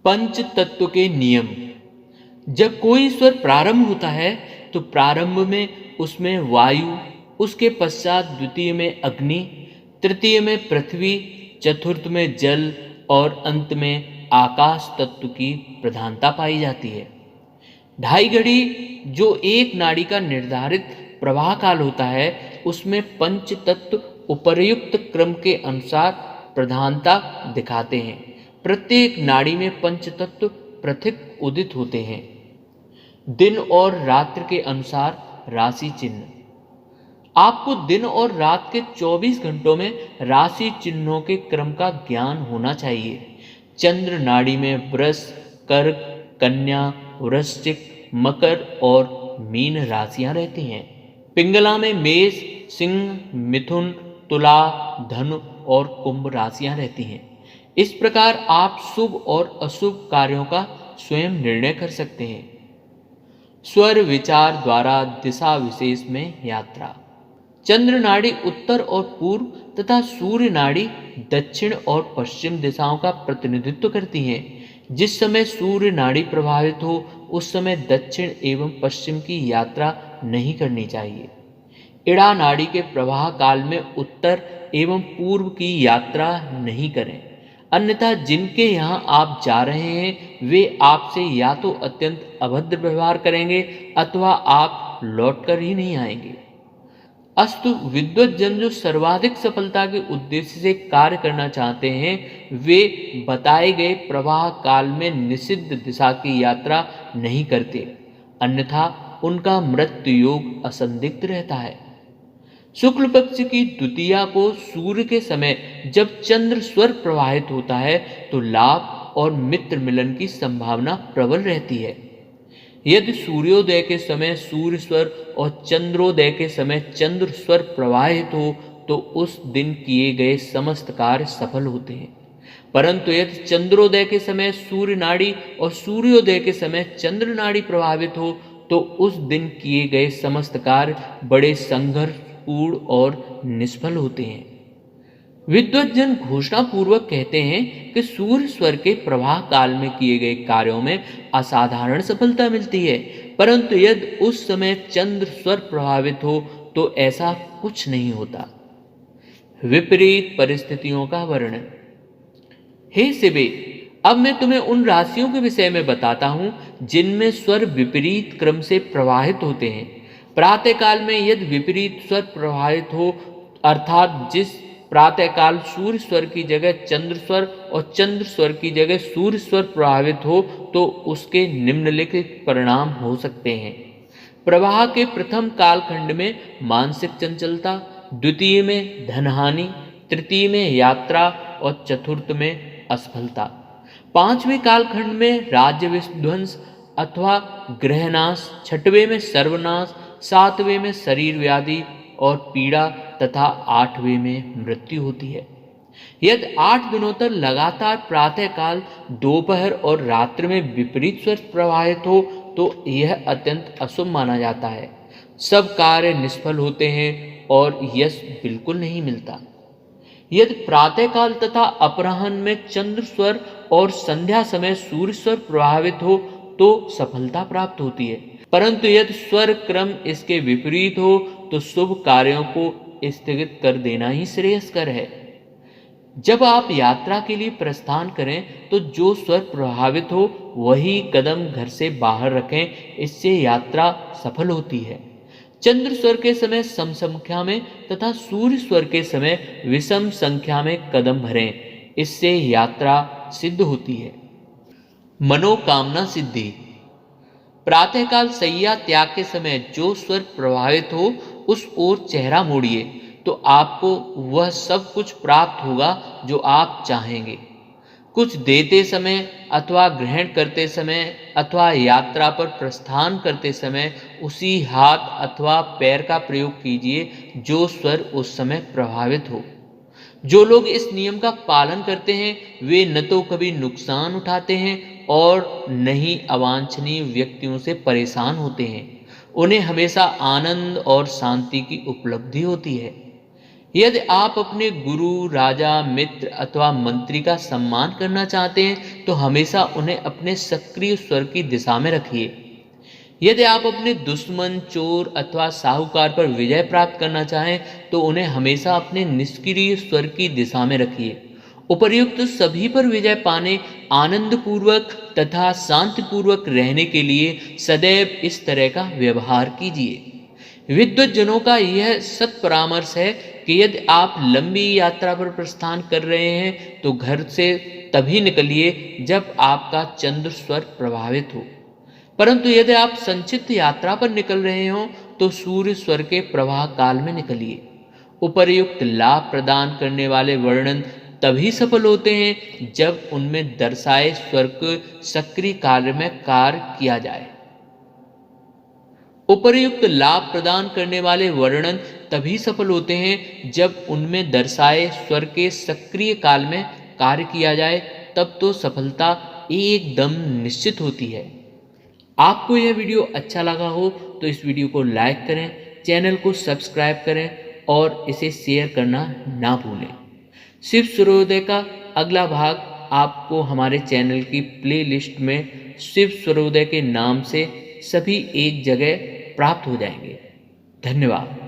पंच तत्व के नियम। जब कोई स्वर प्रारंभ होता है तो प्रारंभ में उसमें वायु, उसके पश्चात द्वितीय में अग्नि, तृतीय में पृथ्वी, चतुर्थ में जल और अंत में आकाश तत्व की प्रधानता पाई जाती है। ढाई घड़ी जो एक नाड़ी का निर्धारित प्रवाह काल होता है, उसमें पंच तत्व उपर्युक्त क्रम के अनुसार प्रधानता दिखाते हैं। प्रत्येक नाड़ी में पंच तत्व पृथक उदित होते हैं। दिन और रात्रि के अनुसार राशि चिन्ह। आपको दिन और रात के 24 घंटों में राशि चिन्हों के क्रम का ज्ञान होना चाहिए। चंद्र नाड़ी में वृष, कर्क, कन्या, वृश्चिक, मकर और मीन राशियां रहती हैं। पिंगला में मेष, सिंह, मिथुन, तुला, धनु और कुंभ राशियां रहती हैं। इस प्रकार आप शुभ और अशुभ कार्यों का स्वयं निर्णय कर सकते हैं। स्वर विचार द्वारा दिशा विशेष में यात्रा। चंद्र नाड़ी उत्तर और पूर्व तथा सूर्य नाड़ी दक्षिण और पश्चिम दिशाओं का प्रतिनिधित्व करती हैं। जिस समय सूर्य नाड़ी प्रभावित हो उस समय दक्षिण एवं पश्चिम की यात्रा नहीं करनी चाहिए। इड़ा नाड़ी के प्रवाह काल में उत्तर एवं पूर्व की यात्रा नहीं करें, अन्यथा जिनके यहाँ आप जा रहे हैं वे आपसे या तो अत्यंत अभद्र व्यवहार करेंगे अथवा आप लौटकर ही नहीं आएंगे। अस्तु विद्वत जन जो सर्वाधिक सफलता के उद्देश्य से कार्य करना चाहते हैं वे बताए गए प्रवाह काल में निषिद्ध दिशा की यात्रा नहीं करते, अन्यथा उनका मृत्यु योग असंदिग्ध रहता है। शुक्ल पक्ष की द्वितीया को सूर्य के समय जब चंद्र स्वर प्रवाहित होता है तो लाभ और मित्र मिलन की संभावना प्रबल रहती है। यदि सूर्योदय के समय सूर्य स्वर और चंद्रोदय के समय चंद्र स्वर प्रवाहित हो तो उस दिन किए गए समस्त कार्य सफल होते हैं। परंतु यदि चंद्रोदय के समय सूर्य नाड़ी और सूर्योदय के समय चंद्र नाड़ी प्रभावित हो तो उस दिन किए गए समस्त कार्य बड़े संघर्षपूर्ण और निष्फल होते हैं। विद्वत जन घोषणा पूर्वक कहते हैं कि सूर्य स्वर के प्रवाह काल में किए गए कार्यों में असाधारण सफलता मिलती है, परंतु यदि उस समय चंद्र स्वर प्रभावित हो तो ऐसा कुछ नहीं होता। विपरीत परिस्थितियों का वर्णन। हे शिवे, अब मैं तुम्हें उन राशियों के विषय में बताता हूं जिनमें स्वर विपरीत क्रम से प्रवाहित होते हैं। प्रातः काल में यदि विपरीत स्वर प्रवाहित हो, अर्थात जिस प्रातः काल सूर्य स्वर की जगह चंद्र स्वर और चंद्र स्वर की जगह सूर्य स्वर प्रभावित हो तो उसके निम्नलिखित परिणाम हो सकते हैं। प्रवाह के प्रथम कालखंड में मानसिक चंचलता, द्वितीय में धनहानि, तृतीय में यात्रा और चतुर्थ में असफलता। पांचवें कालखंड में राज्य विध्वंस अथवा ग्रहनाश, छठवें में सर्वनाश, सातवें में शरीर व्याधि और पीड़ा तथा आठवें में मृत्यु होती है। यदि 8 दिनों तक लगातार प्रातः काल, दोपहर और रात्रि में विपरीत स्वर प्रवाहित हो तो यह अत्यंत अशुभ माना जाता है। सब कार्य निष्फल होते हैं और यश बिल्कुल नहीं मिलता। यदि प्रातः काल तथा अपराह्न में चंद्र स्वर और संध्या समय सूर्य स्वर प्रभावित हो तो सफलता प्राप्त होती है, परंतु यदि स्वर क्रम इसके विपरीत हो तो शुभ कार्यों को स्थगित कर देना ही श्रेयस्कर है। जब आप यात्रा के लिए प्रस्थान करें तो जो स्वर प्रभावित हो वही कदम घर से बाहर रखें, इससे यात्रा सफल होती है। चंद्र स्वर के समय सम संख्या में तथा सूर्य स्वर के समय विषम संख्या में कदम भरें, इससे यात्रा सिद्ध होती है। मनोकामना सिद्धि। प्रातःकाल सैया त्याग के समय जो स्वर प्रभावित हो उस ओर चेहरा मोड़िए तो आपको वह सब कुछ प्राप्त होगा जो आप चाहेंगे। कुछ देते समय अथवा ग्रहण करते समय अथवा यात्रा पर प्रस्थान करते समय उसी हाथ अथवा पैर का प्रयोग कीजिए जो स्वर उस समय प्रभावित हो। जो लोग इस नियम का पालन करते हैं वे न तो कभी नुकसान उठाते हैं और न ही अवांछनीय व्यक्तियों से परेशान होते हैं। उन्हें हमेशा आनंद और शांति की उपलब्धि होती है। यदि आप अपने गुरु, राजा, मित्र अथवा मंत्री का सम्मान करना चाहते हैं तो हमेशा उन्हें अपने सक्रिय स्वर की दिशा में रखिए। यदि आप अपने दुश्मन, चोर अथवा साहूकार पर विजय प्राप्त करना चाहें तो उन्हें हमेशा अपने निष्क्रिय स्वर की दिशा में रखिए। उपर्युक्त सभी पर विजय पाने, आनंद पूर्वक तथा शांतिपूर्वक रहने के लिए सदैव इस तरह का व्यवहार कीजिए। विद्वत जनों का यह सत परामर्श है कि यदि आप लंबी यात्रा पर प्रस्थान कर रहे हैं तो घर से तभी निकलिए जब आपका चंद्र स्वर प्रभावित हो, परंतु यदि आप संचित यात्रा पर निकल रहे हो तो सूर्य स्वर के प्रवाह काल में निकलिए। उपर्युक्त लाभ प्रदान करने वाले वर्णन तभी सफल होते हैं जब उनमें दर्शाए स्वर के सक्रिय कार्य में कार्य किया जाए। उपर्युक्त लाभ प्रदान करने वाले वर्णन तभी सफल होते हैं जब उनमें दर्शाए स्वर के सक्रिय काल में कार्य किया जाए, तब तो सफलता एकदम निश्चित होती है। आपको यह वीडियो अच्छा लगा हो तो इस वीडियो को लाइक करें, चैनल को सब्सक्राइब करें और इसे शेयर करना ना भूलें। शिव सूर्योदय का अगला भाग आपको हमारे चैनल की प्लेलिस्ट में शिव सूर्योदय के नाम से सभी एक जगह प्राप्त हो जाएंगे। धन्यवाद।